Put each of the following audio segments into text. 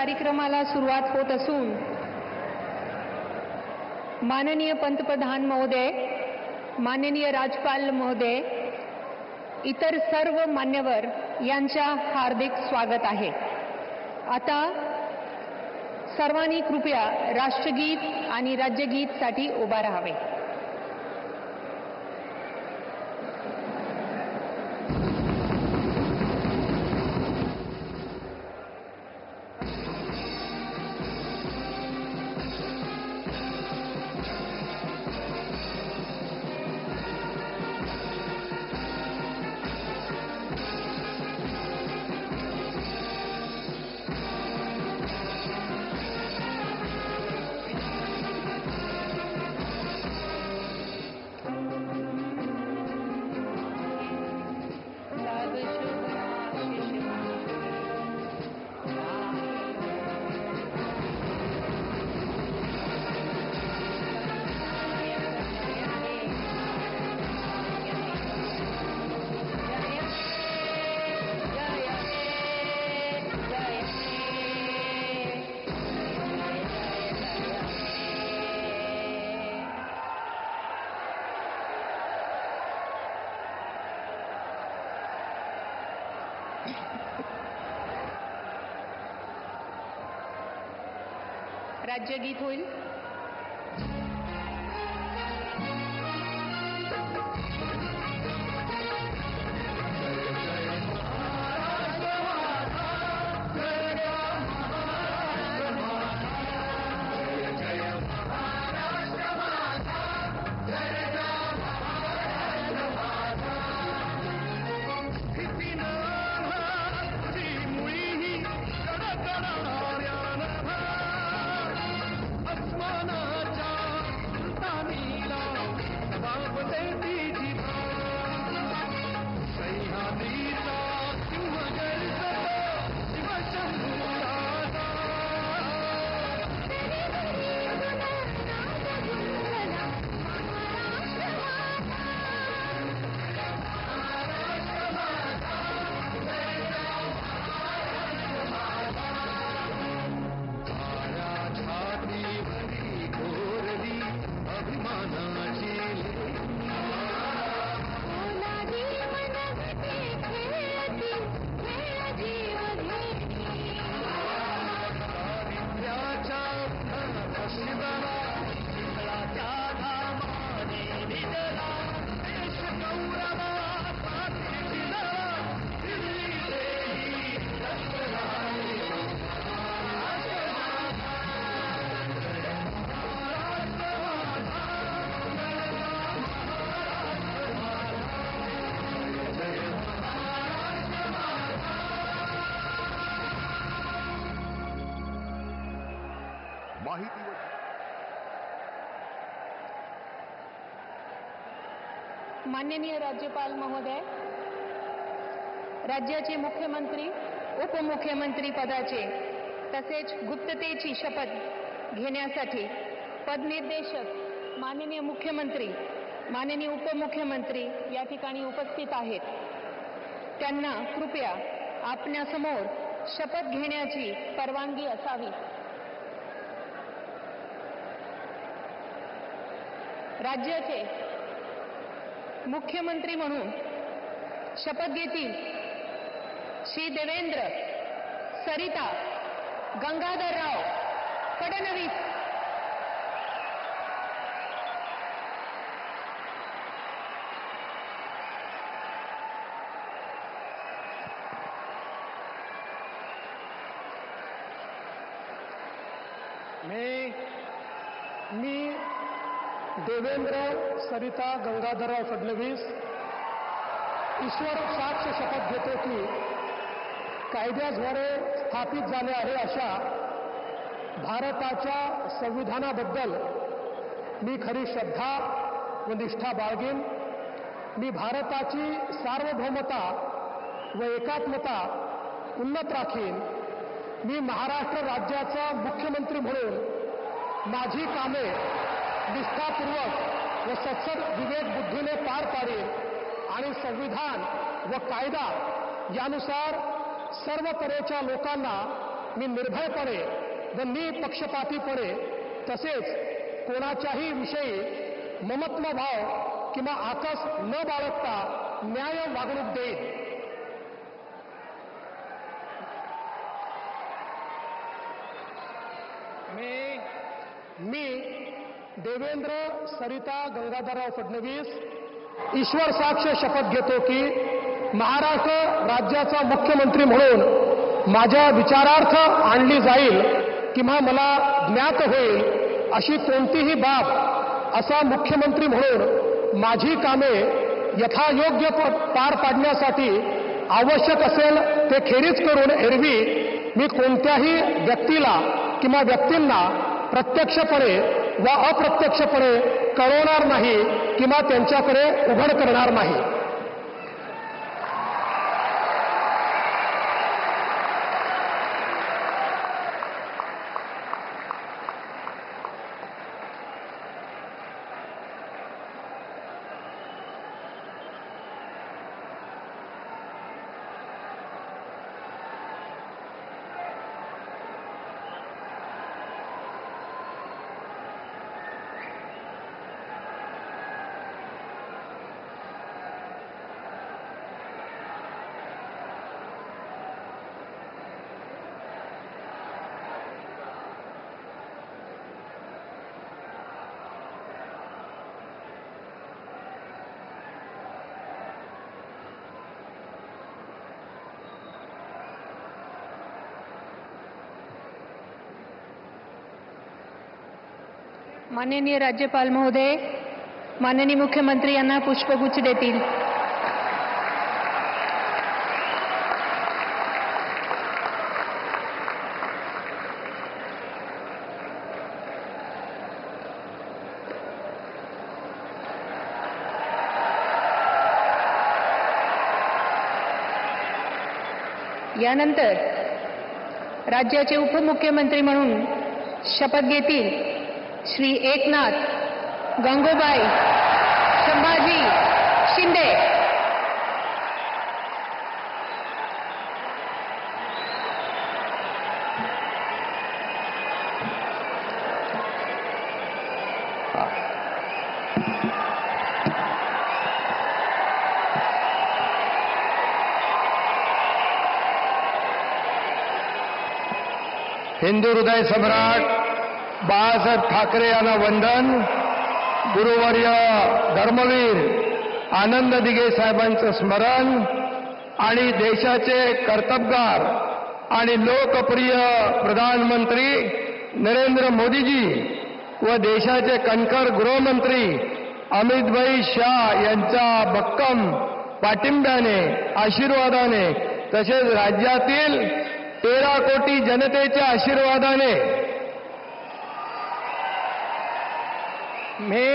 कार्यक्रमाला सुरुवात होत असून माननीय पंतप्रधान महोदय, माननीय राज्यपाल महोदय, इतर सर्व मान्यवर यांच्या हार्दिक स्वागत आहे। आता सर्वांनी कृपया राष्ट्रगीत आणि राज्यगीतसाठी उभा राहावे। राज्यगीत होईल। माननीय राज्यपाल महोदय, राज्याचे मुख्यमंत्री, उपमुख्यमंत्री पदाचे तसेच गुप्ततेची शपथ घेण्यासाठी पदनिर्देशक माननीय मुख्यमंत्री, माननीय उपमुख्यमंत्री या ठिकाणी उपस्थित आहेत। त्यांना कृपया आपल्यासमोर शपथ घेण्याची परवानगी असावी। राज्याचे मुख्यमंत्री म्हणून शपथ घेतील श्री देवेंद्र सरिता गंगाधरराव फडणवीस। मी देवेंद्र सरिता गंगाधरराव फडणवीस ईश्वर साक्ष शपथ घेतो की कायद्याद्वारे स्थापित झाले आहे अशा भारताच्या संविधानाबद्दल मी खरी श्रद्धा व निष्ठा बाळगेन। मी भारताची सार्वभौमता व एकात्मता उन्नत राखीन। मी महाराष्ट्र राज्याचा मुख्यमंत्री म्हणून माझी कामे निष्ठापूर्वक व सत्सद विवेक बुद्धीने पार पाडेल आणि संविधान व कायदा यानुसार सर्व तऱ्हेच्या लोकांना मी निर्भयपणे व निपक्षपातीपणे तसेच कोणाच्याही विषयी ममत्व भाव किंवा आकस न बाळगता न्याय वागणूक देईन. मी देवेंद्र सरिता गंगाधरराव फडणवीस ईश्वर साक्ष शपथ घेतो की महाराष्ट्र राज्याचा मुख्यमंत्री म्हणून माझ्या विचारार्थ आणली जाईल किंवा मला ज्ञात होईल अशी कोणतीही बाब असा मुख्यमंत्री म्हणून माझी कामे यथायोग्य पार पाडण्यासाठी आवश्यक असेल ते खेरीज करून एरवी मी कोणत्याही व्यक्तीला किंवा व्यक्तींना प्रत्यक्षपणे व अप्रत्यक्षपणे कळवणार नाही किंवा त्यांच्याकडे उघड करणार नाही. माननीय राज्यपाल महोदय माननीय मुख्यमंत्री यांना पुष्पगुच्छ देतील. यानंतर राज्याचे उपमुख्यमंत्री म्हणून शपथ घेतील श्री एकनाथ गंगूबाई संभाजी शिंदे. हिंदू हृदय सम्राट बाळासाहेब ठाकरे यांना वंदन. गुरुवर्य धर्मवीर आनंद दिघे साहेबांचं स्मरण आणि देशाचे कर्तबगार आणि लोकप्रिय प्रधानमंत्री नरेंद्र मोदीजी व देशाचे कणखर गृहमंत्री अमितभाई शाह यांच्या भक्कम पाठिंब्याने आशीर्वादाने तसेच राज्यातील 13 कोटी जनतेच्या आशीर्वादाने मी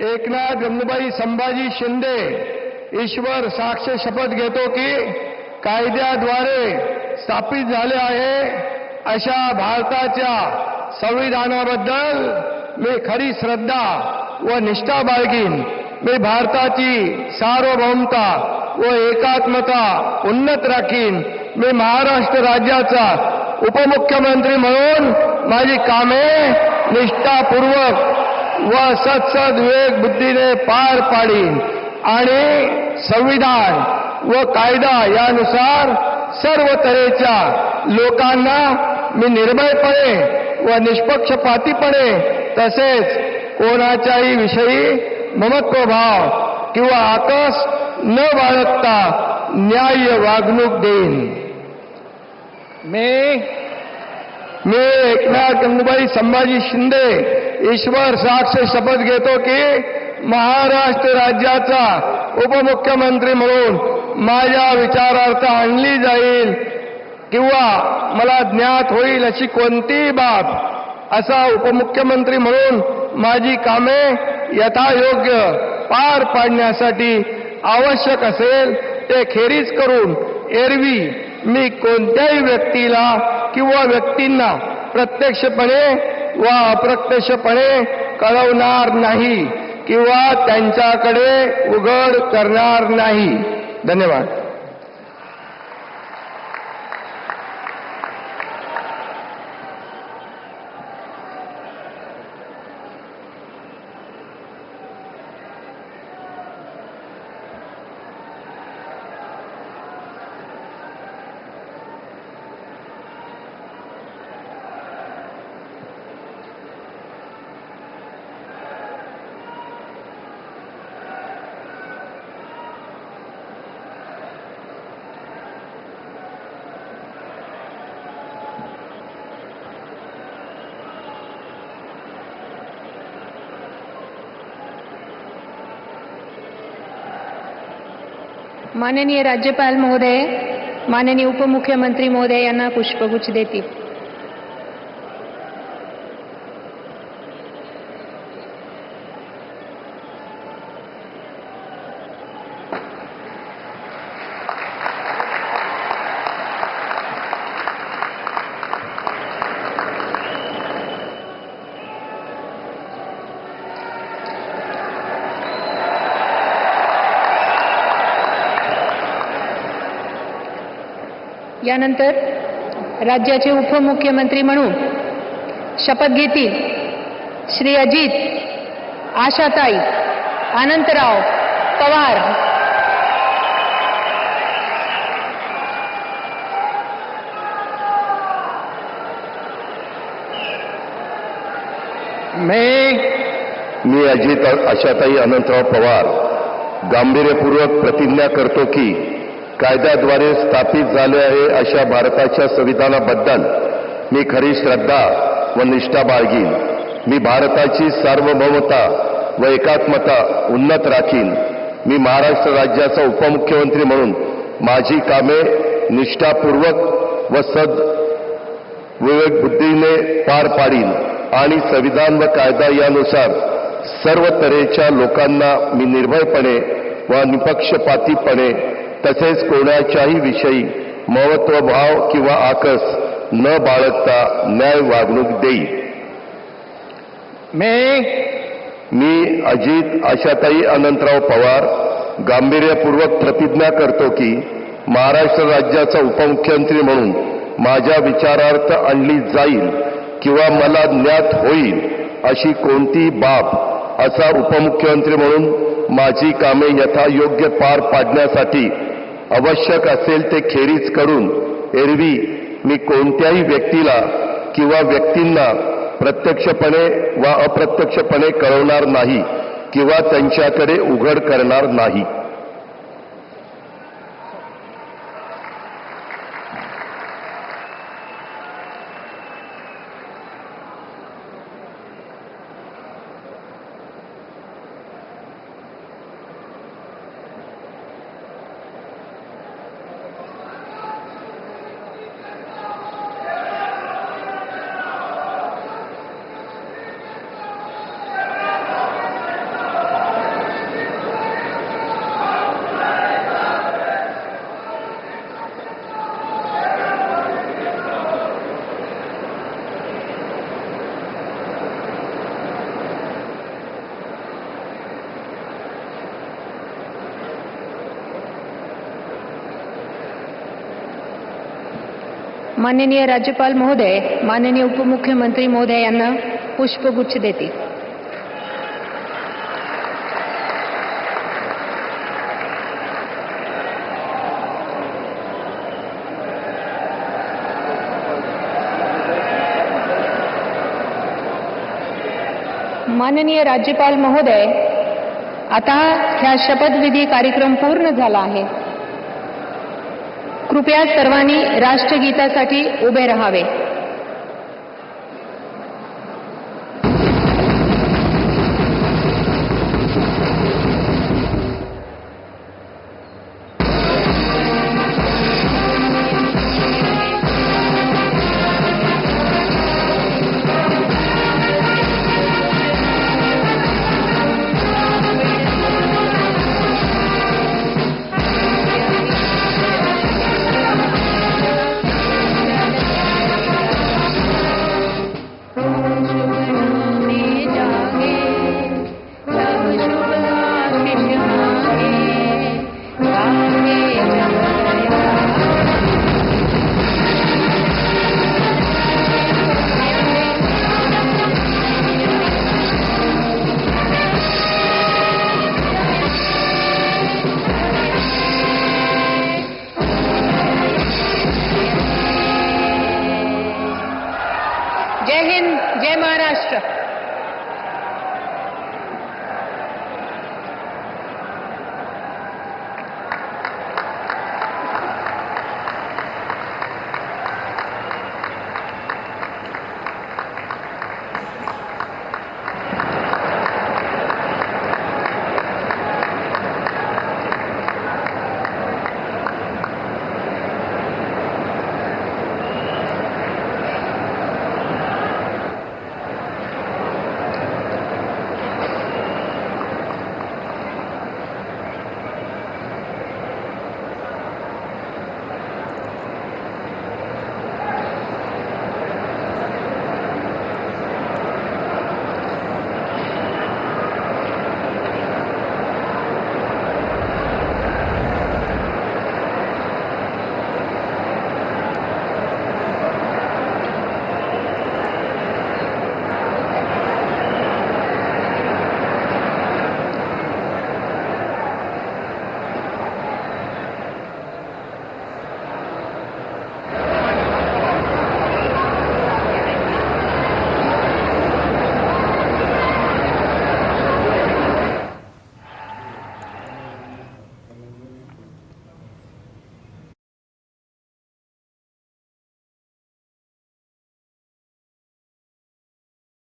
एकनाथ गंगूबाई संभाजी शिंदे ईश्वर साक्ष शपथ घेतो की कायद्याद्वारे स्थापित झाले आहे अशा भारताच्या संविधानाबद्दल मी खरी श्रद्धा व निष्ठा बाळगीन. मी भारताची सार्वभौमता व एकात्मता उन्नत राखीन. मी महाराष्ट्र राज्याचा उपमुख्यमंत्री म्हणून माझी कामे निष्ठापूर्वक व सत्सद विवेक बुद्धीने पार पाडीन आणि संविधान व कायदा यानुसार सर्व तऱ्हेच्या लोकांना मी निर्भयपणे व निष्पक्षपातीपणे तसेच कोणाच्याही विषयी ममत्वभाव किंवा आकस न बाळगता न्याय्य वागणूक देईन. मी एकनाथ गंगूबाई संभाजी शिंदे ईश्वर साक्ष शपथ घेतो की महाराष्ट्र राज्याचा उपमुख्यमंत्री म्हणून माझ्या विचारार्थ आणली जाईल किंवा मला ज्ञात होईल अशी कोणतीही बाब असा उपमुख्यमंत्री म्हणून माझी कामे यथायोग्य पार पाडण्यासाठी आवश्यक असेल ते खेरीज करून एरवी मी कोणत्याही व्यक्तीला किंवा व्यक्तींना प्रत्यक्षपणे व अप्रत्यक्षपणे कळवणार नाही किंवा त्यांच्याकडे उघड करणार नाही. धन्यवाद. माननीय राज्यपाल महोदय, माननीय उपमुख्यमंत्री महोदय यांना पुष्पगुच्छ देतील. यानंतर राज्याचे उपमुख्यमंत्री म्हणून शपथ घेतील श्री अजित आशाताई अनंतराव पवार. मी अजित आशाताई अनंतराव पवार गांभीर्यपूर्वक प्रतिज्ञा करतो की कायद्याद्वारे स्थापित झाले आहे अशा भारताच्या संविधानाबद्दल मी खरी श्रद्धा व निष्ठा बाळगीन. मी भारताची सार्वभौमता व एकात्मता उन्नत राखीन. मी महाराष्ट्र राज्याचा उपमुख्यमंत्री म्हणून माझी कामे निष्ठापूर्वक व विवेकबुद्धीने पार पाडीन आणि संविधान व कायदा यानुसार सर्व तऱ्हेच्या लोकांना मी निर्भयपणे व निपक्षपातीपणे तसेच कोणाच्याही विषयी महत्वभाव किंवा आकस न बाळगता न्याय वागणूक देईल. मी अजित आशाताई अनंतराव पवार गांभीर्यपूर्वक प्रतिज्ञा करतो की महाराष्ट्र राज्याचा उपमुख्यमंत्री म्हणून माझ्या विचारार्थ आणली जाईल किंवा मला ज्ञात होईल अशी कोणती बाब असा उपमुख्यमंत्री म्हणून माझी कामे यथायोग्य पार पाडण्यासाठी आवश्यक असेल ते खेरीज करून एरवी मी कोणत्याही व्यक्तीला किंवा व्यक्तींना प्रत्यक्षपणे वा अप्रत्यक्षपणे कळवणार नाही किंवा त्यांच्याकडे उघड करणार नाही. माननीय राज्यपाल महोदय, माननीय उपमुख्यमंत्री महोदय यांना पुष्पगुच्छ देतील. माननीय राज्यपाल महोदय, आता ह्या शपथविधी कार्यक्रम पूर्ण झाला आहे. कृपया सर्वांनी राष्ट्रगीतासाठी उभे राहावे. जय हिंद, जय महाराष्ट्र.